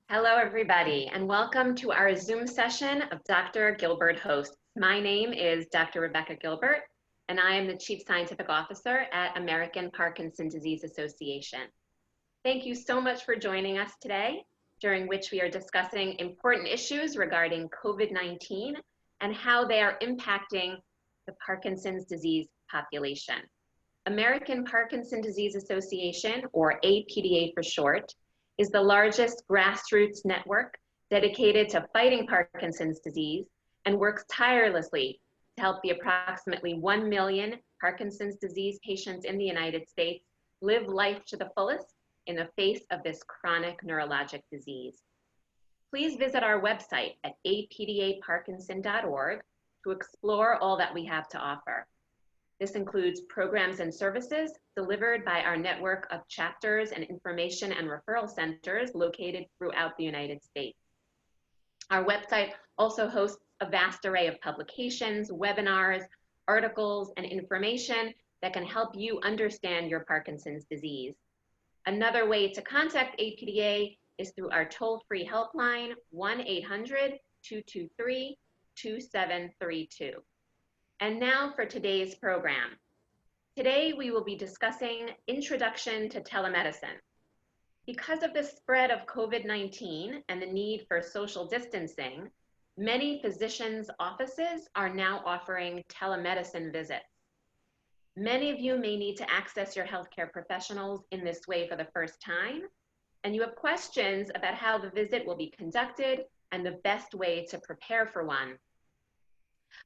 Hello, everybody, and welcome to our Zoom session of Dr. Gilbert hosts. My name is Dr. Rebecca Gilbert, and I am the Chief Scientific Officer at American Parkinsons Disease Association. Thank you so much for joining us today, during which we are discussing important issues regarding COVID-19 and how they are impacting the Parkinson's disease population. American Parkinson's Disease Association, or APDA for short, is the largest grassroots network dedicated to fighting Parkinson's disease and works tirelessly to help the approximately 1 million Parkinson's disease patients in the United States live life to the fullest in the face of this chronic neurologic disease. Please visit our website at apdaparkinson.org to explore all that we have to offer. This includes programs and services delivered by our network of chapters and information and referral centers located throughout the United States. Our website also hosts a vast array of publications, webinars, articles, and information that can help you understand your Parkinson's disease. Another way to contact APDA is through our toll-free helpline, 1-800-223-2732. And now for today's program. Today we will be discussing Introduction to Telemedicine. Because of the spread of COVID-19 and the need for social distancing, many physicians' offices are now offering telemedicine visits. Many of you may need to access your healthcare professionals in this way for the first time, and you have questions about how the visit will be conducted and the best way to prepare for one.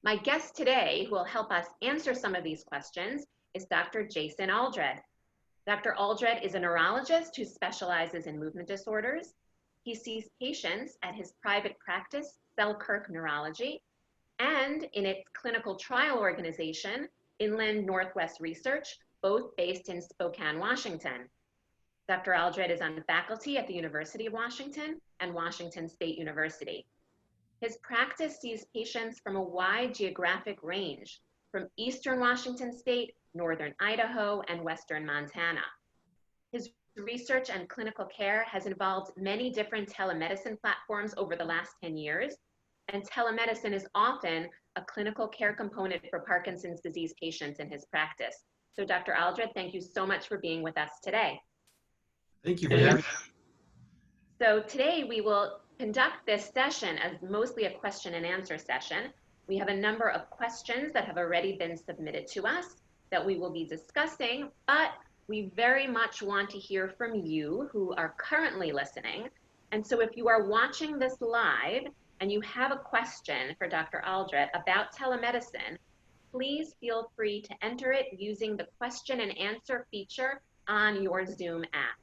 My guest today, who will help us answer some of these questions, is Dr. Jason Aldred. Dr. Aldred is a neurologist who specializes in movement disorders. He sees patients at his private practice, Selkirk Neurology, and in its clinical trial organization, Inland Northwest Research, both based in Spokane, Washington. Dr. Aldred is on faculty at the University of Washington and Washington State University. His practice sees patients from a wide geographic range, from Eastern Washington State, Northern Idaho, and Western Montana. His research and clinical care has involved many different telemedicine platforms over the last 10 years, and telemedicine is often a clinical care component for Parkinson's disease patients in his practice. So Dr. Aldred, thank you so much for being with us today. Thank you for having me. So today we will conduct this session as mostly a question and answer session. We have a number of questions that have already been submitted to us that we will be discussing, but we very much want to hear from you who are currently listening. And so if you are watching this live and you have a question for Dr. Aldred about telemedicine, please feel free to enter it using the question and answer feature on your Zoom app.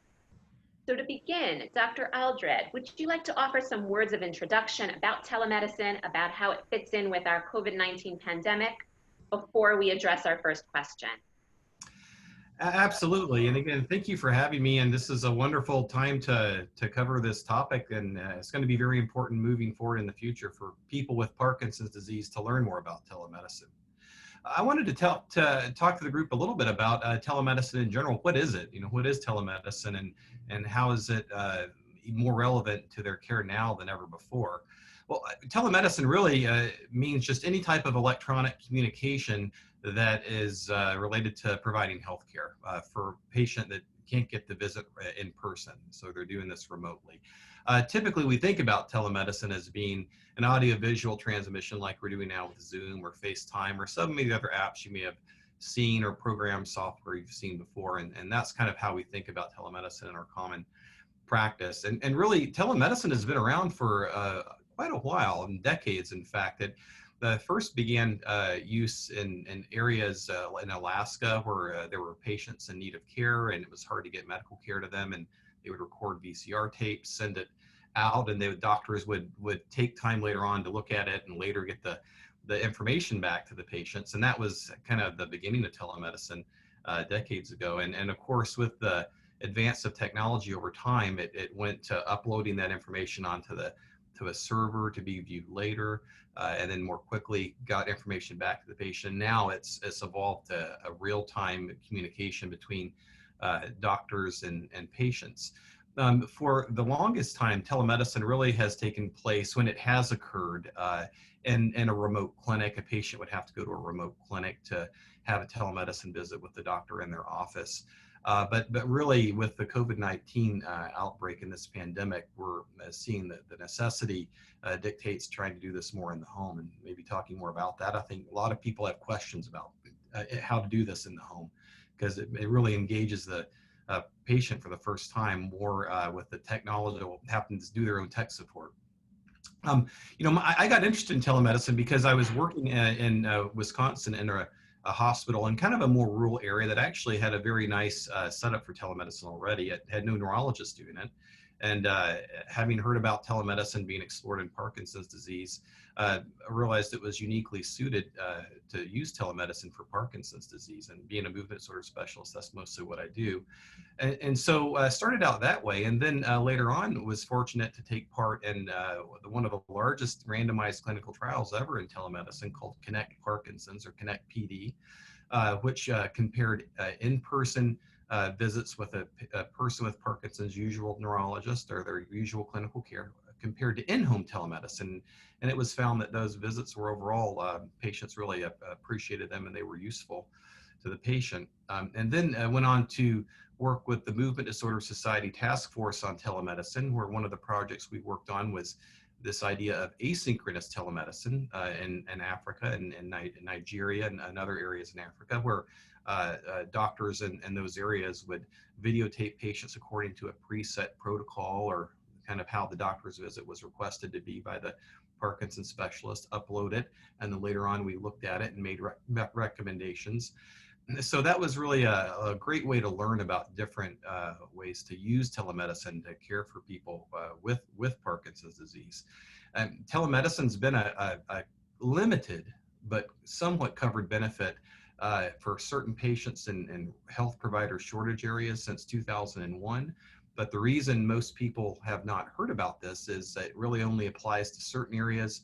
So to begin, Dr. Aldred, would you like to offer some words of introduction about telemedicine, about how it fits in with our COVID-19 pandemic before we address our first question? Absolutely. And again, thank you for having me. And this is a wonderful time to cover this topic. And it's going to be very important moving forward in the future for people with Parkinson's disease to learn more about telemedicine. I wanted to talk to the group a little bit about telemedicine in general. What is it? What is telemedicine, and how is it more relevant to their care now than ever before? Well, telemedicine really means just any type of electronic communication that is related to providing healthcare for a patient that can't get the visit in person. So they're doing this remotely. Typically, we think about telemedicine as being an audio-visual transmission like we're doing now with Zoom or FaceTime or some of the other apps you may have seen or program software you've seen before. And that's kind of how we think about telemedicine in our common practice. And really, telemedicine has been around for quite a while, and decades, in fact. It first began use in areas in Alaska where there were patients in need of care and it was hard to get medical care to them, and they would record VCR tapes, send it out, and doctors would take time later on to look at it and later get the information back to the patients. And that was kind of the beginning of telemedicine decades ago. And of course, with the advance of technology over time, it went to uploading that information onto to a server to be viewed later, and then more quickly got information back to the patient. Now it's evolved to a real-time communication between doctors and patients. For the longest time, telemedicine really has taken place when it has occurred in a remote clinic. A patient would have to go to a remote clinic to have a telemedicine visit with the doctor in their office. But really, with the COVID-19 outbreak in this pandemic, we're seeing that the necessity dictates trying to do this more in the home, and maybe talking more about that. I think a lot of people have questions about how to do this in the home, because it really engages the patient for the first time more with the technology that will happen to do their own tech support. I got interested in telemedicine because I was working in Wisconsin in a hospital in kind of a more rural area that actually had a very nice setup for telemedicine already. It had no neurologist doing it. And having heard about telemedicine being explored in Parkinson's disease, I realized it was uniquely suited to use telemedicine for Parkinson's disease. And being a movement disorder specialist, that's mostly what I do. And so I started out that way. And then later on was fortunate to take part in one of the largest randomized clinical trials ever in telemedicine, called Connect Parkinson's, or Connect PD, which compared in-person visits with a person with Parkinson's usual neurologist or their usual clinical care compared to in-home telemedicine. And it was found that those visits were overall, patients really appreciated them and they were useful to the patient. And then went on to work with the Movement Disorder Society Task Force on telemedicine, where one of the projects we worked on was this idea of asynchronous telemedicine in Africa and in Nigeria and other areas in Africa, where doctors in those areas would videotape patients according to a preset protocol, or kind of how the doctor's visit was requested to be by the Parkinson's specialist, upload it, and then later on we looked at it and made recommendations. So that was really a great way to learn about different ways to use telemedicine to care for people with Parkinson's disease. And telemedicine's been a limited but somewhat covered benefit for certain patients in health provider shortage areas since 2001. But the reason most people have not heard about this is that it really only applies to certain areas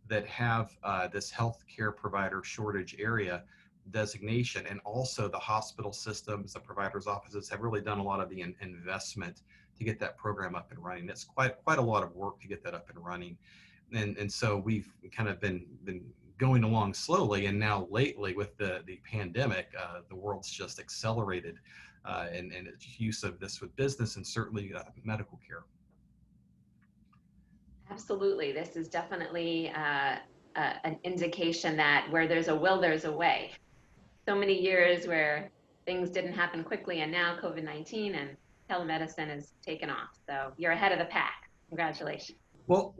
that have this healthcare provider shortage area designation. And also the hospital systems, the providers' offices have really done a lot of the investment to get that program up and running. It's quite a lot of work to get that up and running. And so we've kind of been going along slowly, and now lately with the pandemic, the world's just accelerated in its use of this with business and certainly medical care. Absolutely. This is definitely an indication that where there's a will, there's a way. So many years where things didn't happen quickly, and now COVID-19 and telemedicine has taken off. So you're ahead of the pack. Congratulations. Well,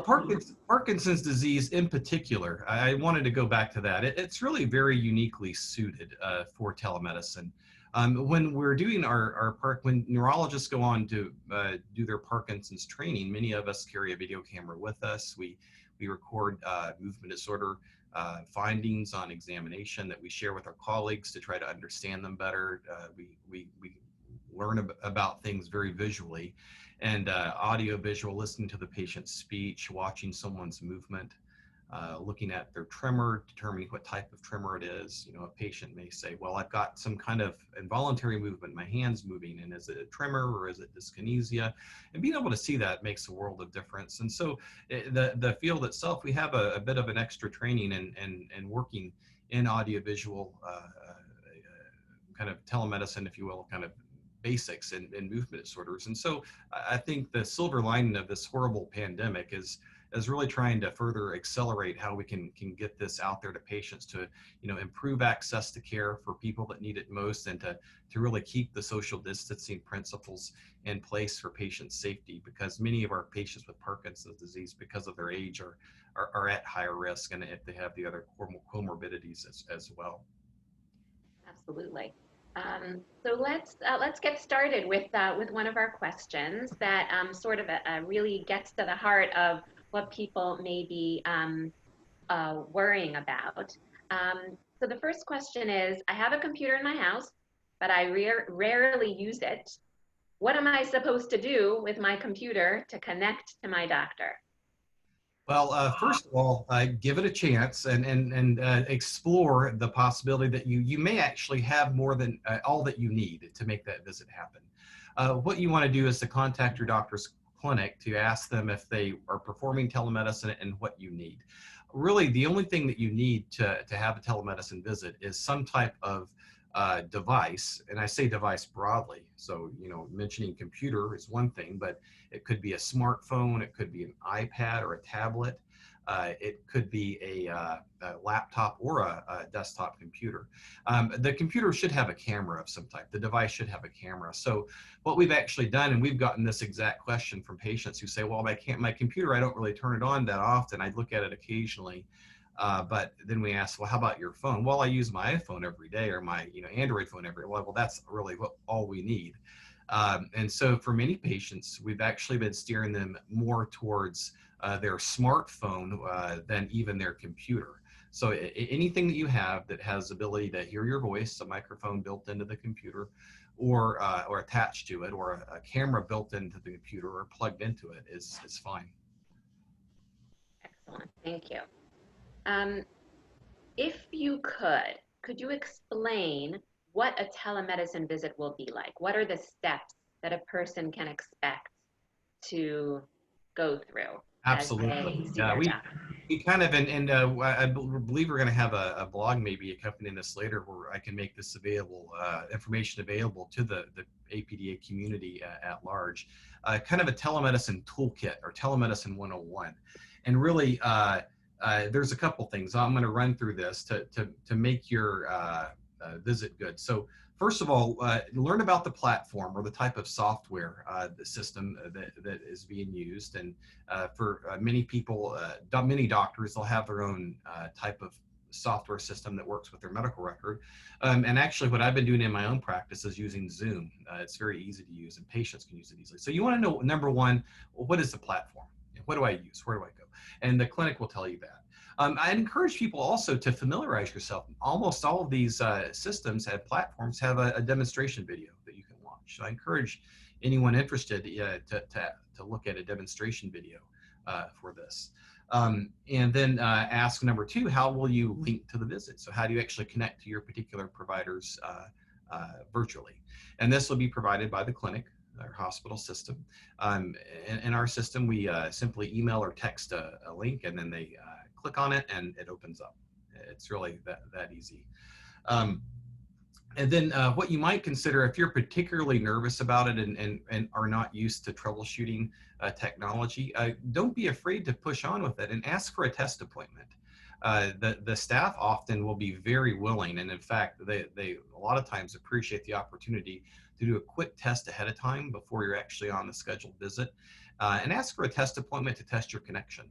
Parkinson's disease in particular, I wanted to go back to that. It's really very uniquely suited for telemedicine. When we're doing when neurologists go on to do their Parkinson's training, many of us carry a video camera with us. We record movement disorder findings on examination that we share with our colleagues to try to understand them better. We learn about things very visually, and audio visual, listening to the patient's speech, watching someone's movement, looking at their tremor, determining what type of tremor it is. You know, a patient may say, well, I've got some kind of involuntary movement, my hand's moving, and is it a tremor or is it dyskinesia? And being able to see that makes a world of difference. And so the field itself, we have a bit of an extra training and working in audiovisual kind of telemedicine, if you will, kind of basics in movement disorders. And so I think the silver lining of this horrible pandemic is really trying to further accelerate how we can get this out there to patients to, improve access to care for people that need it most, and to really keep the social distancing principles in place for patient safety, because many of our patients with Parkinson's disease, because of their age, are at higher risk, and if they have the other comorbidities as well. Absolutely. So let's get started with one of our questions that sort of really gets to the heart of what people may be worrying about. So the first question is, I have a computer in my house, but I rarely use it. What am I supposed to do with my computer to connect to my doctor? Well, first of all, give it a chance and explore the possibility that you may actually have more than all that you need to make that visit happen. what you want to do is to contact your doctor's clinic to ask them if they are performing telemedicine and what you need. Really, the only thing that you need to have a telemedicine visit is some type of device, and I say device broadly. So, mentioning computer is one thing, but it could be a smartphone, it could be an iPad or a tablet, it could be a laptop or a desktop computer. The computer should have a camera of some type. The device should have a camera. So what we've actually done, and we've gotten this exact question from patients who say, well, my computer, I don't really turn it on that often. I look at it occasionally. But then we ask, well, how about your phone? Well, I use my iPhone every day, or my Android phone every day. Well, that's really all we need. And so for many patients, we've actually been steering them more towards their smartphone than even their computer. So anything that you have that has ability to hear your voice, a microphone built into the computer, or attached to it, or a camera built into the computer or plugged into it is fine. Excellent, thank you. If you could you explain what a telemedicine visit will be like? What are the steps that a person can expect to go through as they Absolutely. see their doctor? We kind of, and I believe we're going to have a blog maybe accompanying this later where I can make this available, information available to the APDA community at large, kind of a telemedicine toolkit or telemedicine 101. And really, there's a couple things. I'm going to run through this to make your visit good. So first of all, learn about the platform or the type of software, the system that is being used. And for many people, many doctors, they'll have their own type of software system that works with their medical record. And actually what I've been doing in my own practice is using Zoom. It's very easy to use and patients can use it easily. So you want to know, number one, what is the platform? What do I use? Where do I go? And the clinic will tell you that. I'd encourage people also to familiarize yourself. Almost all of these systems and platforms have a demonstration video that you can watch. So I encourage anyone interested to look at a demonstration video for this. And then ask number two, how will you link to the visit? So how do you actually connect to your particular providers virtually? And this will be provided by the clinic, our hospital system. In our system, we simply email or text a link, and then they click on it and it opens up. It's really that easy. And then what you might consider if you're particularly nervous about it and are not used to troubleshooting technology, don't be afraid to push on with it and ask for a test appointment. The staff often will be very willing, and in fact, they a lot of times appreciate the opportunity to do a quick test ahead of time before you're actually on the scheduled visit, and ask for a test appointment to test your connection.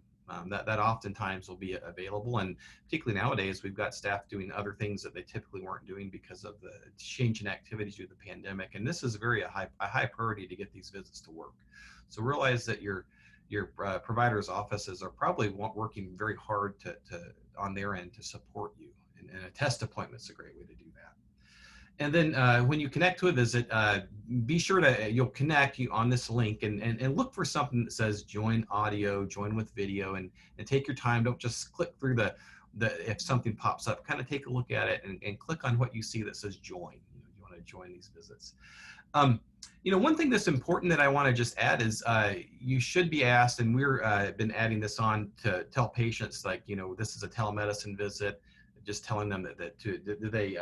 That oftentimes will be available, and particularly nowadays, we've got staff doing other things that they typically weren't doing because of the change in activities due to the pandemic. And this is a high priority to get these visits to work. So realize that your provider's offices are probably working very hard on their end to support you, and a test appointment is a great way to do that. And then when you connect to a visit, be sure you'll connect on this link and look for something that says join audio, join with video, and take your time. Don't just click through if something pops up, kind of take a look at it and click on what you see that says join. You want to join these visits. One thing that's important that I want to just add is you should be asked, and we're been adding this on to tell patients, like, this is a telemedicine visit. Just telling them do they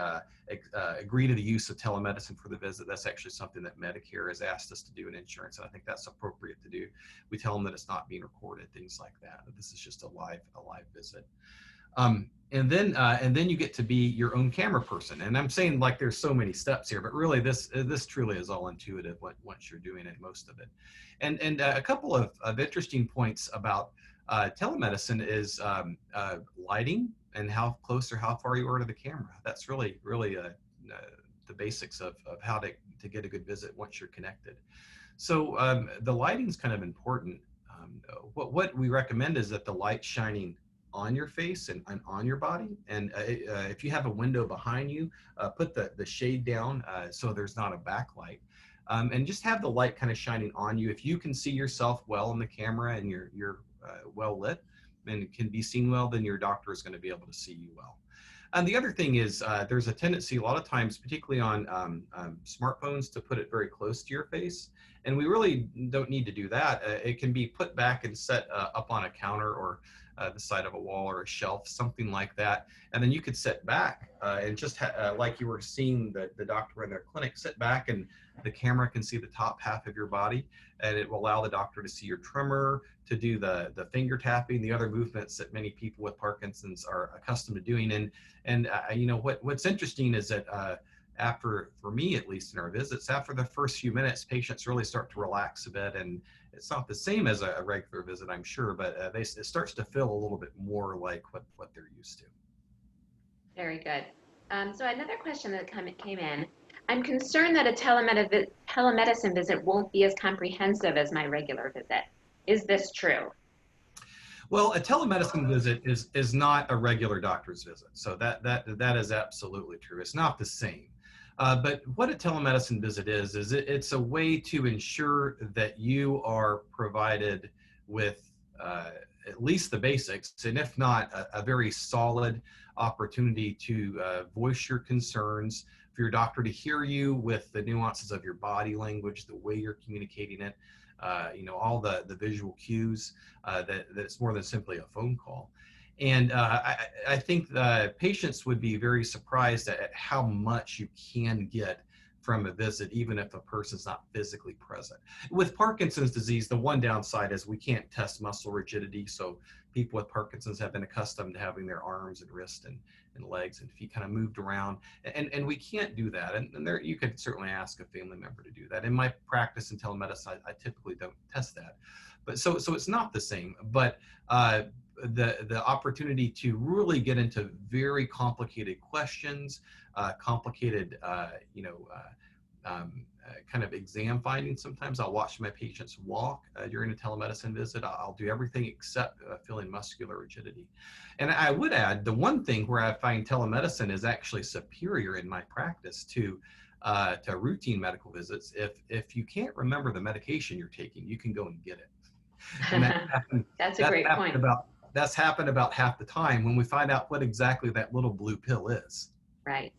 agree to the use of telemedicine for the visit. That's actually something that Medicare has asked us to do in insurance, and I think that's appropriate to do. We tell them that it's not being recorded, things like that. This is just a live visit. And then you get to be your own camera person. And I'm saying like there's so many steps here, but really this truly is all intuitive once you're doing it, most of it. And a couple of interesting points about telemedicine is lighting and how close or how far you are to the camera. That's really the basics of how to get a good visit once you're connected. So the lighting is kind of important. What we recommend is that the light's shining on your face and on your body. And if you have a window behind you, put the shade down so there's not a backlight. And just have the light kind of shining on you. If you can see yourself well in the camera and you're well lit and can be seen well, then your doctor is going to be able to see you well. And the other thing is there's a tendency a lot of times, particularly on smartphones, to put it very close to your face. And we really don't need to do that. It can be put back and set up on a counter or the side of a wall or a shelf, something like that. And then you could sit back and just like you were seeing the doctor in their clinic, sit back and the camera can see the top half of your body, and it will allow the doctor to see your tremor, to do the finger tapping, the other movements that many people with Parkinson's are accustomed to doing. And you know, what's interesting is that after, for me at least in our visits, after the first few minutes, patients really start to relax a bit, and it's not the same as a regular visit, I'm sure, but it starts to feel a little bit more like what they're used to. Very good. So another question that came in, I'm concerned that a telemedicine visit won't be as comprehensive as my regular visit. Is this true? Well, a telemedicine visit is not a regular doctor's visit, so that is absolutely true. It's not the same. But what a telemedicine visit is it's a way to ensure that you are provided with at least the basics, and if not, a very solid opportunity to voice your concerns, for your doctor to hear you with the nuances of your body language, the way you're communicating it, you know, all the visual cues, that it's more than simply a phone call. And I think patients would be very surprised at how much you can get from a visit, even if a person's not physically present. With Parkinson's disease, the one downside is we can't test muscle rigidity. So people with Parkinson's have been accustomed to having their arms and wrists and legs and feet kind of moved around. And we can't do that. And there, you could certainly ask a family member to do that. In my practice in telemedicine, I typically don't test that. But so it's not the same. But the opportunity to really get into very complicated questions, complicated, kind of exam findings. Sometimes I'll watch my patients walk during a telemedicine visit. I'll do everything except feeling muscular rigidity. And I would add, the one thing where I find telemedicine is actually superior in my practice to routine medical visits. If you can't remember the medication you're taking, you can go and get it. And That's a great point. That's happened about half the time when we find out what exactly that little blue pill is. Right,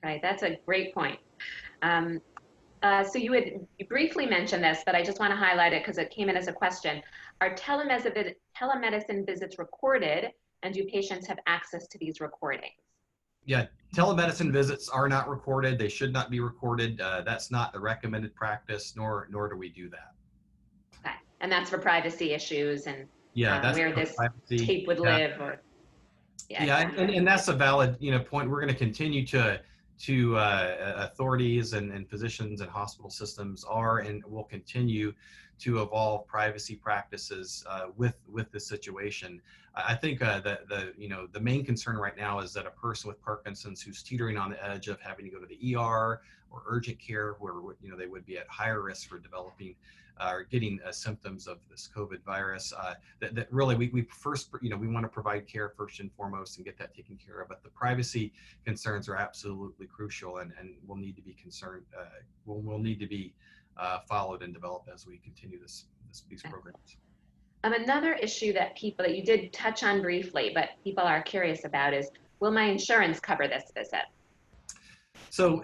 right. That's a great point. So you briefly mentioned this, but I just want to highlight it because it came in as a question. Are telemedicine visits recorded, and do patients have access to these recordings? Yeah, telemedicine visits are not recorded. They should not be recorded. That's not the recommended practice, nor do we do that. Okay, and that's for privacy issues and that's where this privacy. tape would live, or exactly. And that's a valid point. We're going to continue to authorities and physicians and hospital systems are and will continue to evolve privacy practices with this situation. I think the main concern right now is that a person with Parkinson's who's teetering on the edge of having to go to the ER or urgent care, where they would be at higher risk for developing or getting symptoms of this COVID virus, that really we first, we want to provide care first and foremost and get that taken care of. But the privacy concerns are absolutely crucial and will need to be concerned, will need to be followed and developed as we continue these programs. Another issue that you did touch on briefly, but people are curious about is, will my insurance cover this visit? So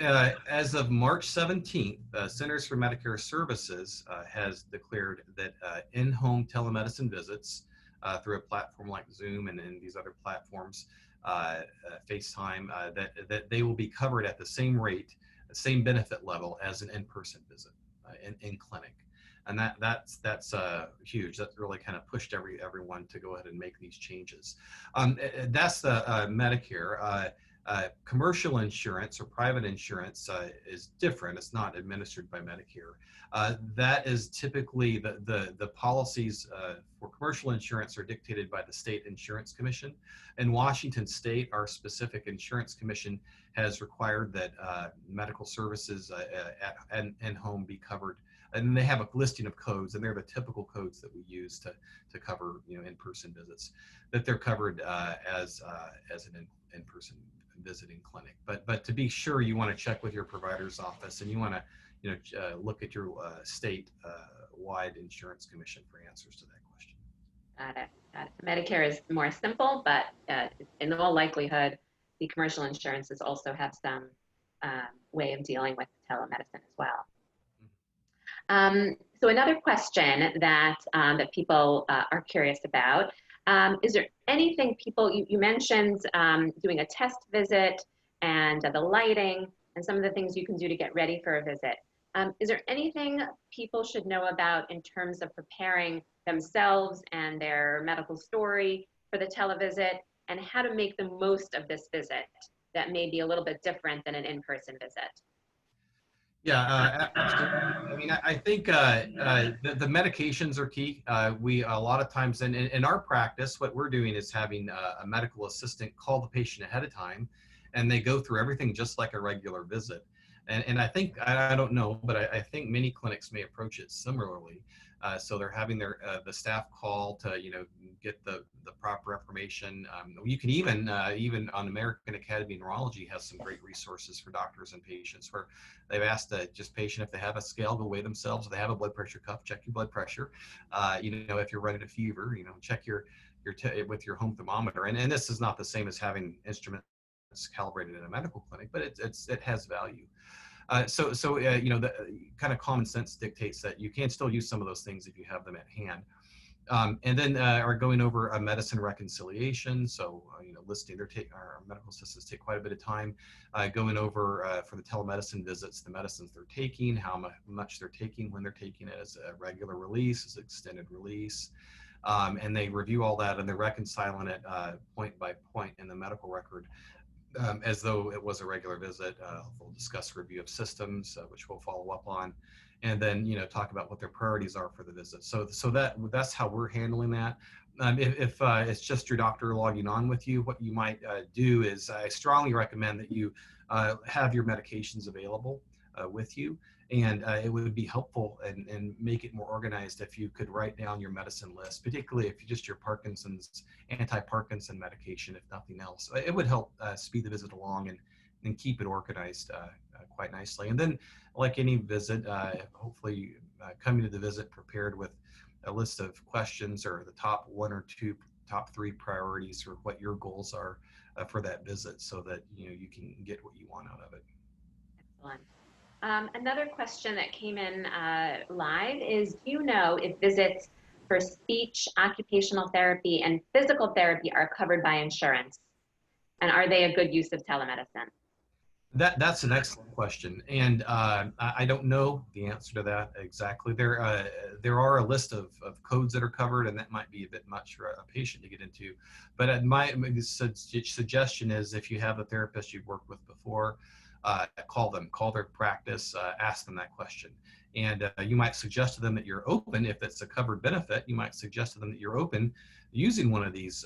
as of March 17th, Centers for Medicare Services has declared that in-home telemedicine visits through a platform like Zoom and these other platforms, FaceTime, that they will be covered at the same rate, the same benefit level as an in-person visit in clinic. And that's huge. That really kind of pushed everyone to go ahead and make these changes. That's the Medicare. Commercial insurance or private insurance is different. It's not administered by Medicare. That is typically the policies for commercial insurance are dictated by the State Insurance Commission. In Washington State, our specific insurance commission has required that medical services and home be covered. And they have a listing of codes, and they're the typical codes that we use to cover in-person visits, that they're covered as an in-person visiting clinic. But to be sure, you want to check with your provider's office, and you want to look at your state wide insurance commission for answers to that question. Got it. Medicare is more simple, but in all likelihood, the commercial insurances also have some way of dealing with telemedicine as well. So another question that, that people are curious about, is there anything you mentioned doing a test visit and the lighting and some of the things you can do to get ready for a visit. Is there anything people should know about in terms of preparing themselves and their medical story for the televisit and how to make the most of this visit that may be a little bit different than an in-person visit? Yeah, absolutely. I mean, I think the medications are key. We a lot of times in our practice, what we're doing is having a medical assistant call the patient ahead of time, and they go through everything just like a regular visit. And I think, I don't know, but I think many clinics may approach it similarly. So they're having the staff call to, get the proper information. You can even on American Academy of Neurology has some great resources for doctors and patients where they've asked the patient if they have a scale, go weigh themselves. If they have a blood pressure cuff, check your blood pressure. If you're running a fever, check your with your home thermometer. And this is not the same as having instruments calibrated in a medical clinic, but it has value. The kind of common sense dictates that you can still use some of those things if you have them at hand. And then are going over a medicine reconciliation. So, listing, our medical assistants take quite a bit of time going over for the telemedicine visits, the medicines they're taking, how much they're taking, when they're taking it, as a regular release, as extended release. And they review all that and they're reconciling it point by point in the medical record. As though it was a regular visit. We'll discuss review of systems, which we'll follow up on, and then talk about what their priorities are for the visit. So that's how we're handling that. If it's just your doctor logging on with you, what you might do is I strongly recommend that you have your medications available with you. And it would be helpful and make it more organized if you could write down your medicine list, particularly if you just your Parkinson's, anti-Parkinson medication, if nothing else. It would help speed the visit along and keep it organized quite nicely. And then, like any visit, hopefully coming to the visit prepared with a list of questions or the top one or two, top three priorities or what your goals are for that visit so that you can get what you want out of it. Excellent. Another question that came in live is, do you know if visits for speech, occupational therapy, and physical therapy are covered by insurance? And are they a good use of telemedicine? That's an excellent question. And I don't know the answer to that exactly. There are a list of codes that are covered, and that might be a bit much for a patient to get into. But my suggestion is if you have a therapist you've worked with before, call their practice, ask them that question. And you might suggest to them that you're open, if it's a covered benefit, you might suggest to them that you're open using one of these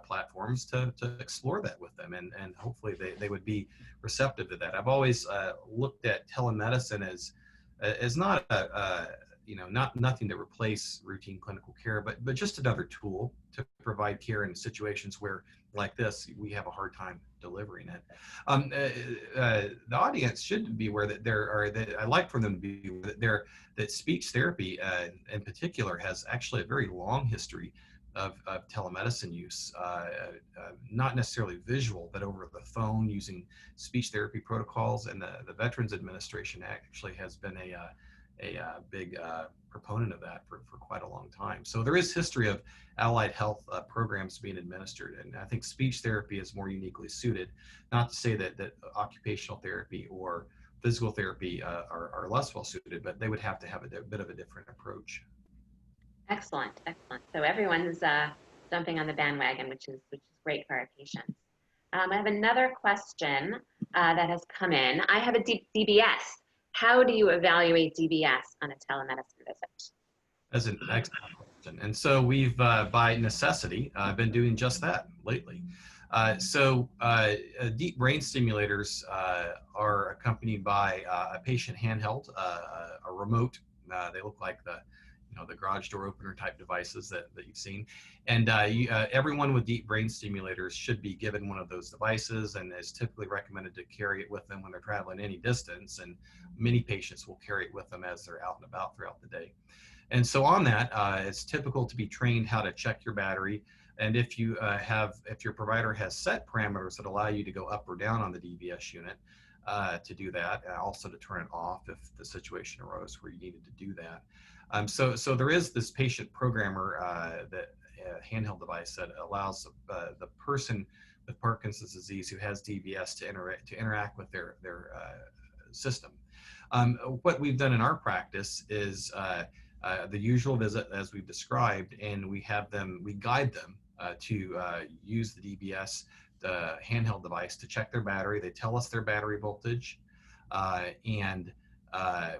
platforms to explore that with them. And hopefully they would be receptive to that. I've always looked at telemedicine as not nothing to replace routine clinical care, but just another tool to provide care in situations where, like this, we have a hard time delivering it. The audience should be aware that I'd like for them to be aware that speech therapy in particular has actually a very long history of telemedicine use, not necessarily visual, but over the phone using speech therapy protocols. And the Veterans Administration actually has been a big proponent of that for quite a long time. So there is history of allied health programs being administered, and I think speech therapy is more uniquely suited. Not to say that occupational therapy or physical therapy are less well suited, but they would have to have a bit of a different approach. Excellent, excellent. So everyone's jumping on the bandwagon, which is great for our patients. I have another question that has come in. I have a DBS. How do you evaluate DBS on a telemedicine visit? That's an excellent question. And so we've, by necessity, been doing just that lately. Deep brain stimulators are accompanied by a patient handheld, a remote. They look like the garage door opener type devices that you've seen. And everyone with deep brain stimulators should be given one of those devices, and is typically recommended to carry it with them when they're traveling any distance. And many patients will carry it with them as they're out and about throughout the day. And so on that, it's typical to be trained how to check your battery, And if your provider has set parameters that allow you to go up or down on the DBS unit, to do that, also to turn it off if the situation arose where you needed to do that. So there is this patient programmer that handheld device that allows the person with Parkinson's disease who has DBS to interact with their system. What we've done in our practice is the usual visit as we've described, and we guide them to use the DBS, the handheld device, to check their battery. They tell us their battery voltage, and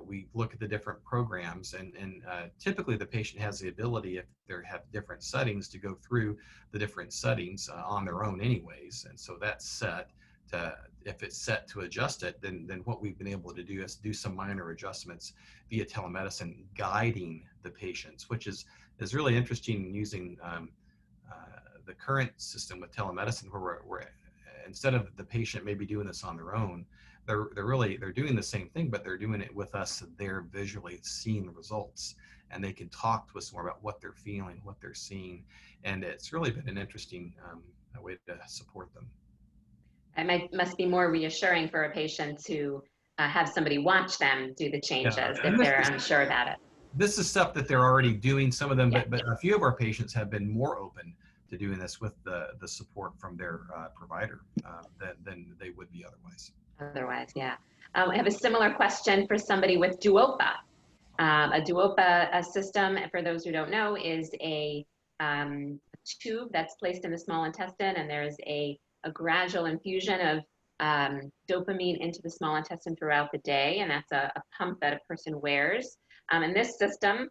we look at the different programs, and typically the patient has the ability, if they have different settings, to go through the different settings on their own anyways. And so that's set to, if it's set to adjust it, then what we've been able to do is do some minor adjustments via telemedicine, guiding the patients, which is really interesting using the current system with telemedicine, where we're instead of the patient maybe doing this on their own, they're doing the same thing, but they're doing it with us. They're visually seeing the results, and they can talk to us more about what they're feeling, what they're seeing, and it's really been an interesting way to support them. It must be more reassuring for a patient to have somebody watch them do the changes if they're unsure about it. This is stuff that they're already doing, some of them, Yeah. but a few of our patients have been more open to doing this with the support from their provider than they would be otherwise. Yeah. I have a similar question for somebody with Duopa. A Duopa system, for those who don't know, is a tube that's placed in the small intestine, and there's a gradual infusion of dopamine into the small intestine throughout the day, and that's a pump that a person wears. And this system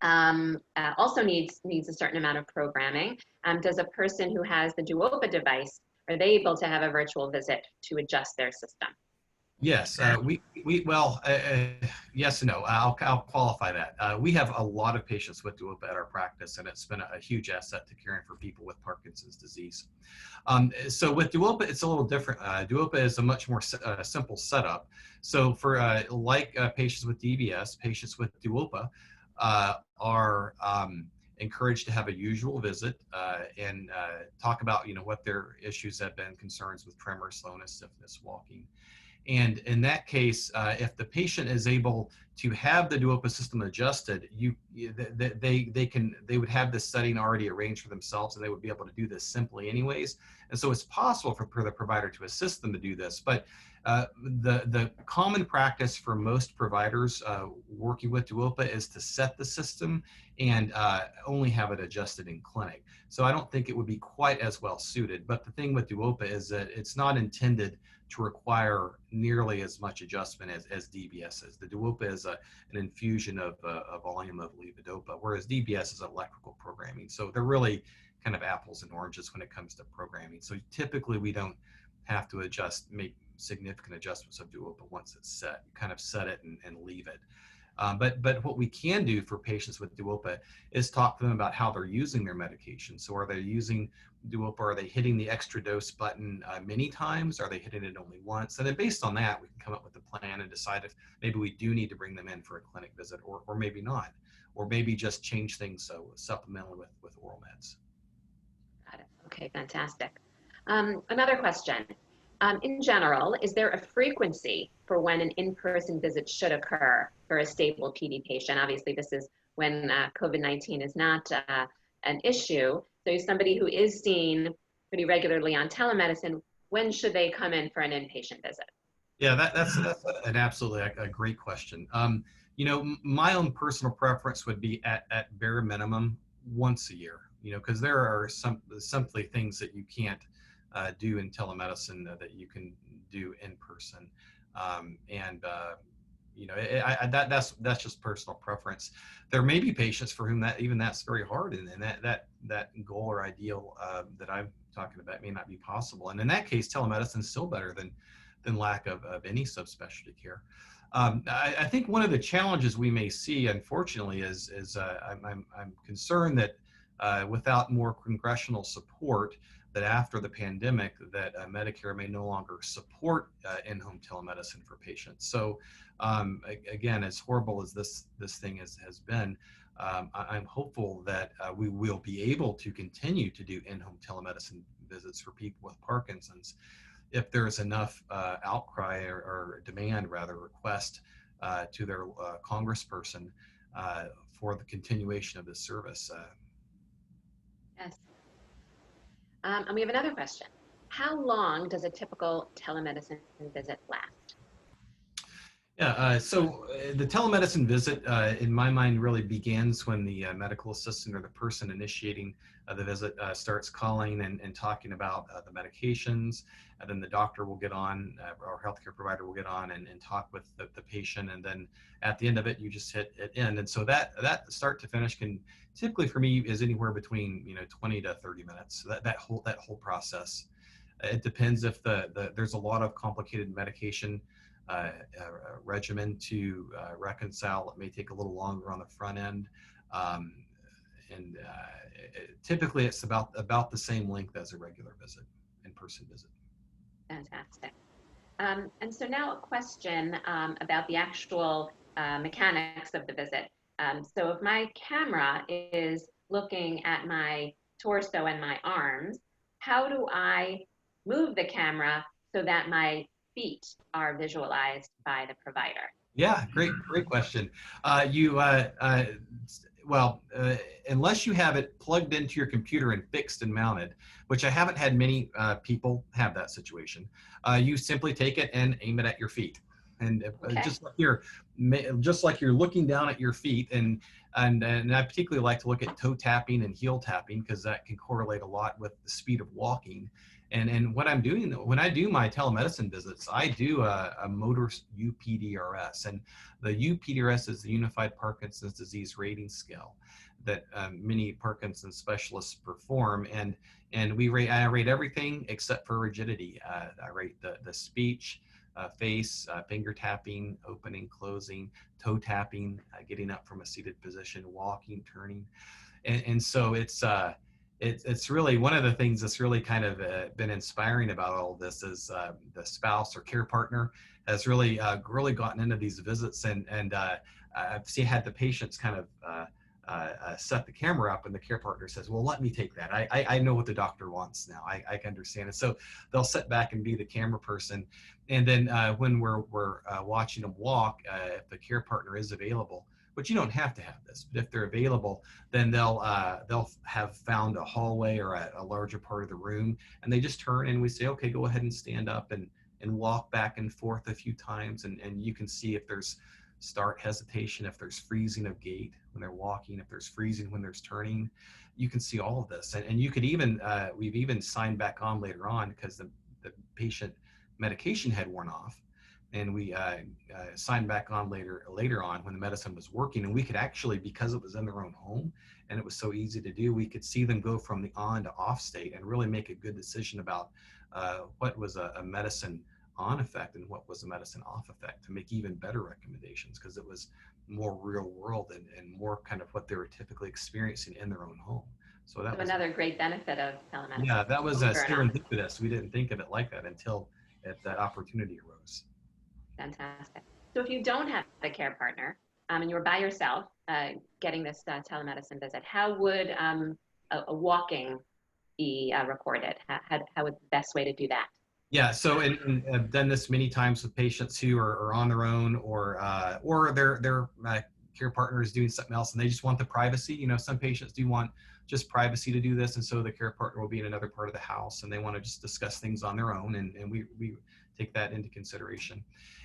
also needs a certain amount of programming. Does a person who has the Duopa device, are they able to have a virtual visit to adjust their system? Yes, yes and no. I'll qualify that. We have a lot of patients with Duopa at our practice, and it's been a huge asset to caring for people with Parkinson's disease. So with Duopa, it's a little different. Duopa is a much more simple setup. So for patients with DBS, patients with Duopa are encouraged to have a usual visit and talk about what their issues have been, concerns with tremor, slowness, stiffness, walking. And in that case, if the patient is able to have the Duopa system adjusted, they would have this setting already arranged for themselves, and they would be able to do this simply anyways. And so it's possible for the provider to assist them to do this. But the common practice for most providers working with Duopa is to set the system and only have it adjusted in clinic. So I don't think it would be quite as well suited. But the thing with Duopa is that it's not intended to require nearly as much adjustment as DBS is. The Duopa is an infusion of a volume of levodopa, whereas DBS is electrical programming. So they're really kind of apples and oranges when it comes to programming. So typically we don't have to make significant adjustments of Duopa once it's set. You kind of set it and leave it. But what we can do for patients with Duopa is talk to them about how they're using their medication. So are they using Duopa? Are they hitting the extra dose button many times? Are they hitting it only once? And then based on that, we can come up with a plan and decide if maybe we do need to bring them in for a clinic visit, or maybe not, or maybe just change things supplementally with oral meds. Got it. Okay, fantastic. Another question. In general, is there a frequency for when an in-person visit should occur for a stable PD patient? Obviously, this is when COVID-19 is not an issue. So somebody who is seen pretty regularly on telemedicine, when should they come in for an inpatient visit? Yeah, that's an absolutely a great question. My own personal preference would be at bare minimum once a year, because there are simply things that you can't do in telemedicine that you can do in person. That's just personal preference. There may be patients for whom that's very hard, and that goal or ideal that I'm talking about may not be possible. And in that case, telemedicine is still better than lack of any subspecialty care. I think one of the challenges we may see, unfortunately, is I'm concerned that without more congressional support, that after the pandemic that Medicare may no longer support in-home telemedicine for patients. So again, as horrible as this thing has been, I'm hopeful that we will be able to continue to do in-home telemedicine visits for people with Parkinson's if there's enough outcry or demand, rather, request to their congressperson for the continuation of this service. Yes. And we have another question. How long does a typical telemedicine visit last? Yeah, the telemedicine visit, in my mind, really begins when the medical assistant or the person initiating the visit starts calling and talking about the medications, and then the doctor will get on, or healthcare provider will get on and talk with the patient, and then at the end of it, you just hit end. And so that start to finish can typically, for me, is anywhere between 20 to 30 minutes. So that whole process. It depends if there's a lot of complicated medication regimen to reconcile. It may take a little longer on the front end, and typically it's about the same length as a regular visit, in-person visit. Fantastic. And so now a question about the actual mechanics of the visit. So if my camera is looking at my torso and my arms, how do I move the camera so that my feet are visualized by the provider? Yeah, great question. Unless you have it plugged into your computer and fixed and mounted, which I haven't had many people have that situation, you simply take it and aim it at your feet. And Okay. just like you're looking down at your feet, and I particularly like to look at toe tapping and heel tapping because that can correlate a lot with the speed of walking. And what I'm doing when I do my telemedicine visits, I do a motor UPDRS, and the UPDRS is the Unified Parkinson's Disease Rating Scale that many Parkinson's specialists perform, and I rate everything except for rigidity. I rate the speech, face, finger tapping, opening, closing, toe tapping, getting up from a seated position, walking, turning, and so it's really one of the things that's really kind of been inspiring about all this is the spouse or care partner has really gotten into these visits, and I've had the patients kind of set the camera up, and the care partner says, well, let me take that. I know what the doctor wants now. I can understand it. So they'll sit back and be the camera person. And then when we're watching them walk, if the care partner is available, but you don't have to have this, but if they're available, then they'll have found a hallway or a larger part of the room, and they just turn and we say, okay, go ahead and stand up and walk back and forth a few times, and you can see if there's start hesitation, if there's freezing of gait when they're walking, if there's freezing when there's turning. You can see all of this, and you could even we've even signed back on later on because the patient medication had worn off, and we signed back on later on when the medicine was working, and we could actually, because it was in their own home and it was so easy to do, we could see them go from the on to off state and really make a good decision about what was a medicine on effect and what was a medicine off effect to make even better recommendations, because it was more real world and more kind of what they were typically experiencing in their own home. So that was another great benefit of telemedicine. Yeah, that was serendipitous. We didn't think of it like that until that opportunity arose. Fantastic. So if you don't have a care partner and you're by yourself getting this telemedicine visit, how would a walking be recorded? How would the best way to do that? Yeah, so and I've done this many times with patients who are on their own, or their care partner is doing something else and they just want the privacy. Some patients do want just privacy to do this, and so the care partner will be in another part of the house and they want to just discuss things on their own, and we take that into consideration.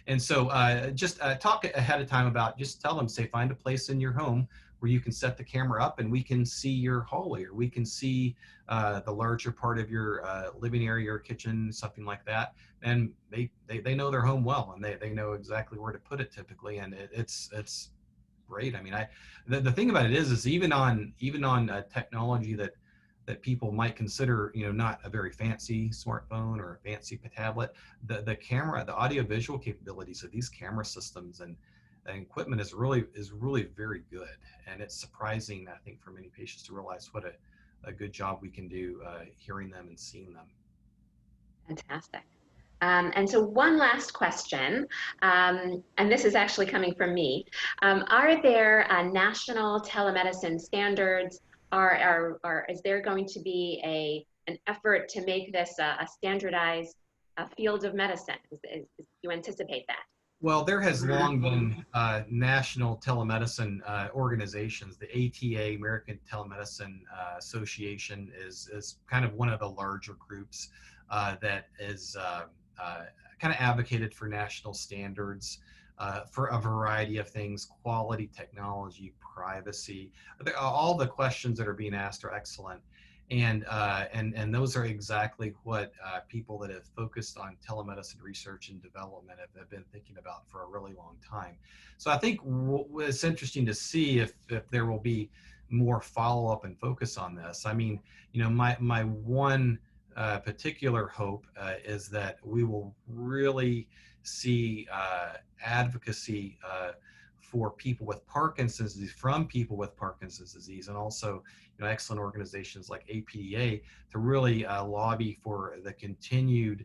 And so just talk ahead of time about, just tell them, say, find a place in your home where you can set the camera up and we can see your hallway, or we can see the larger part of your living area or kitchen, something like that. And they know their home well, and they know exactly where to put it typically, and it's great. I mean, the thing about it is even on technology that people might consider, not a very fancy smartphone or a fancy tablet, the camera, the audio visual capabilities of these camera systems and equipment is really very good. And it's surprising, I think, for many patients to realize what a good job we can do hearing them and seeing them. Fantastic. And so one last question, and this is actually coming from me. Are there national telemedicine standards? Is there going to be an effort to make this a standardized field of medicine? Do you anticipate that? Well, there has long been national telemedicine organizations. The ATA, American Telemedicine Association, is kind of one of the larger groups that is kind of advocated for national standards for a variety of things: quality, technology, privacy. All the questions that are being asked are excellent. And those are exactly what people that have focused on telemedicine research and development have been thinking about for a really long time. So I think it's interesting to see if there will be more follow-up and focus on this. I mean, you know, my one particular hope is that we will really see advocacy for people with Parkinson's disease, from people with Parkinson's disease, and also, you know, excellent organizations like APDA to really lobby for the continued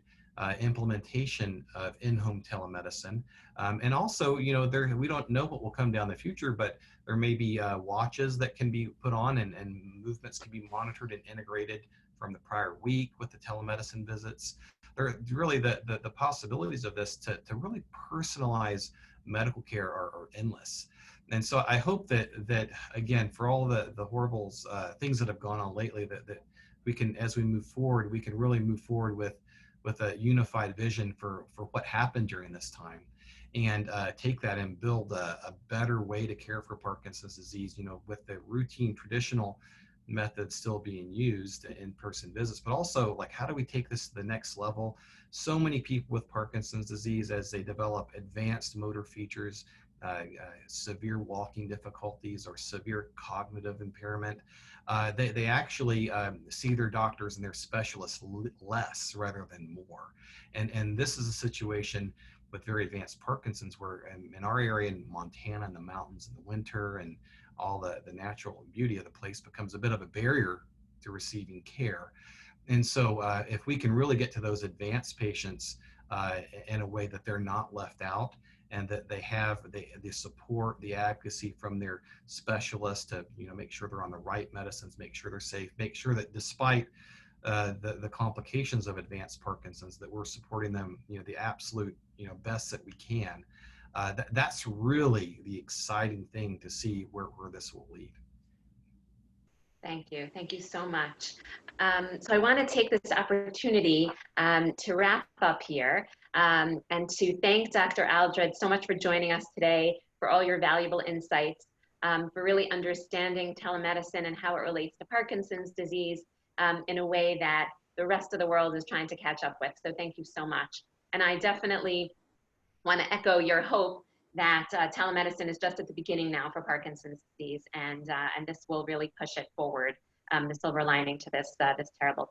implementation of in-home telemedicine. And also, you know, we don't know what will come down the future, but there may be watches that can be put on, and movements can be monitored and integrated from the prior week with the telemedicine visits. There are really the possibilities of this to really personalize medical care are endless. And so I hope that again, for all the horrible things that have gone on lately, that we can, as we move forward, we can really move forward with a unified vision for what happened during this time, and take that and build a better way to care for Parkinson's disease, you know, with the routine traditional methods still being used, in-person visits, but also, like, how do we take this to the next level? So many people with Parkinson's disease, as they develop advanced motor features, severe walking difficulties, or severe cognitive impairment, they actually see their doctors and their specialists less rather than more. And this is a situation with very advanced Parkinson's where in our area in Montana, in the mountains in the winter, and all the natural beauty of the place becomes a bit of a barrier to receiving care. And so if we can really get to those advanced patients in a way that they're not left out, and that they have the support, the advocacy from their specialists to, you know, make sure they're on the right medicines, make sure they're safe, make sure that despite the complications of advanced Parkinson's, that we're supporting them, you know, the absolute, you know, best that we can. That's really the exciting thing to see where this will lead. Thank you. Thank you so much. So I want to take this opportunity to wrap up here and to thank Dr. Aldred so much for joining us today, for all your valuable insights, for really understanding telemedicine and how it relates to Parkinson's disease in a way that the rest of the world is trying to catch up with. So thank you so much. And I definitely want to echo your hope that telemedicine is just at the beginning now for Parkinson's disease, and this will really push it forward, the silver lining to this terrible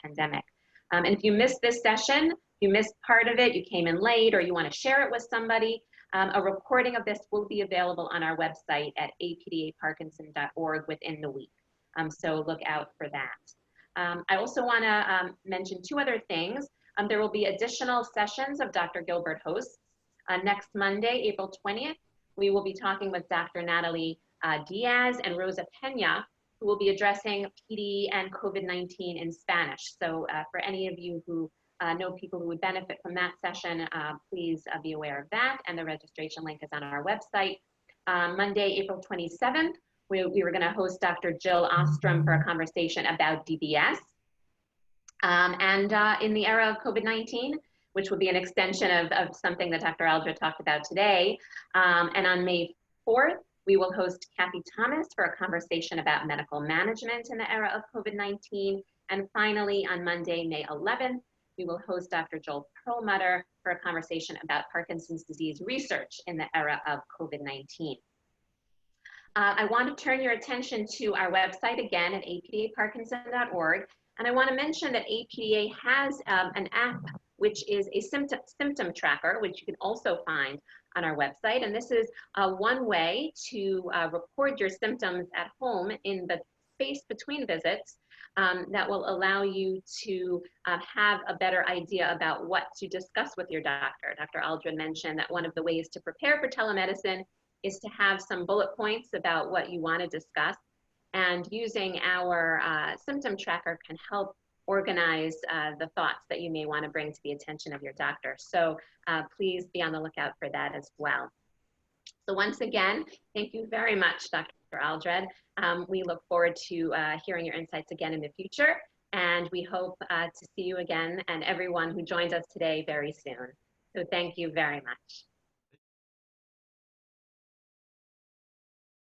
pandemic. And if you missed this session, you missed part of it, you came in late, or you want to share it with somebody, a recording of this will be available on our website at apdaparkinson.org within the week. So look out for that. I also want to mention two other things. There will be additional sessions of Dr. Gilbert hosts. Next Monday, April 20th, we will be talking with Dr. Natalie Diaz and Rosa Pena, who will be addressing PD and COVID-19 in Spanish. So for any of you who know people who would benefit from that session, please be aware of that. And the registration link is on our website. Monday, April 27th, we were going to host Dr. Jill Ostrom for a conversation about DBS. And in the era of COVID-19, which will be an extension of something that Dr. Aldred talked about today. And on May 4th, we will host Kathy Thomas for a conversation about medical management in the era of COVID-19. And finally, on Monday, May 11th, we will host Dr. Joel Perlmutter for a conversation about Parkinson's disease research in the era of COVID-19. I want to turn your attention to our website again at apdaparkinson.org. And I want to mention that APDA has an app which is a symptom tracker, which you can also find on our website. And this is one way to record your symptoms at home in the space between visits that will allow you to have a better idea about what to discuss with your doctor. Dr. Aldred mentioned that one of the ways to prepare for telemedicine is to have some bullet points about what you want to discuss. And using our symptom tracker can help organize the thoughts that you may want to bring to the attention of your doctor. So please be on the lookout for that as well. So once again, thank you very much, Dr. Aldred. We look forward to hearing your insights again in the future, and we hope to see you again and everyone who joins us today very soon. So thank you very much.